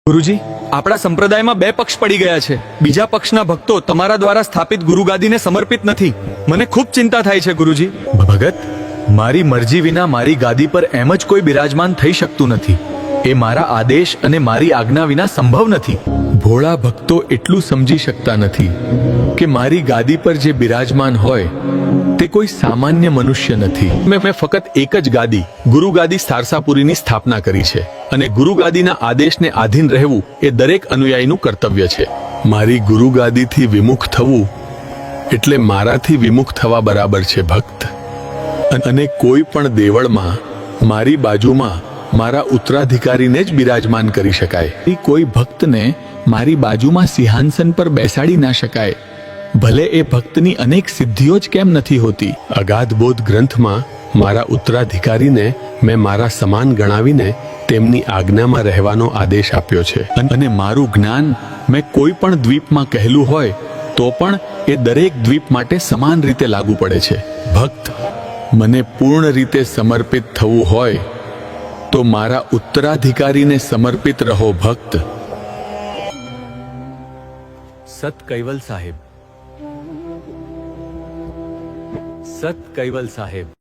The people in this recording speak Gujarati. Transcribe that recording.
ગુરુજી, આપણા સંપ્રદાયમાં બે પક્ષ પડી ગયા છે. બીજા પક્ષના ભક્તો તમારા દ્વારા સ્થાપિત ગુરુગાદીને સમર્પિત નથી. મને ખૂબ ચિંતા થાય છે ગુરુજી. ભગત, મારી મરજી વિના મારી ગાદી પર એમ જ કોઈ બિરાજમાન થઈ શકતું નથી. એ મારા આદેશ અને મારી આજ્ઞા વિના સંભવ નથી. ભોળા ભક્તો એટલું સમજી શકતા નથી કે મારી ગાદી પર જે બિરાજમાન હોય તે કોઈ સામાન્ય મનુષ્ય નથી. મેં ફક્ત એક જ ગાદી, ગુરુ ગાદી સારસાપુરીની સ્થાપના કરી છે અને ગુરુ ગાદીના આદેશને આધીન રહેવું એ દરેક અનુયાયીનું કર્તવ્ય છે. મારી ગુરુ ગાદીથી વિમુખ થવું એટલે મારાથી વિમુખ થવા બરાબર છે ભક્ત. અને કોઈ પણ દેવળમાં મારી બાજુમાં મારા ઉત્તરાધિકારીને જ બિરાજમાન કરી શકાય. કોઈ ભક્તને મારી બાજુમાં સિંહાસન પર બેસાડી ના શકાય, ભલે એ ભક્તની અનેક સિદ્ધિઓ જ કેમ નથી હોતી. અગાધ બોધ ગ્રંથમાં મારા ઉત્તરાધિકારીને મેં મારા સમાન ગણાવીને તેમની આજ્ઞામાં રહેવાનો આદેશ આપ્યો છે. અને મારું જ્ઞાન મેં કોઈ પણ દ્વીપમાં કહેલું હોય તો પણ એ દરેક દ્વીપ માટે સમાન રીતે લાગુ પડે છે. ભક્ત, મને પૂર્ણ રીતે સમર્પિત થવું હોય તો મારા ઉત્તરાધિકારીને સમર્પિત રહો ભક્ત. સત કૈવલ સાહેબ, સત કૈવલ સાહેબ.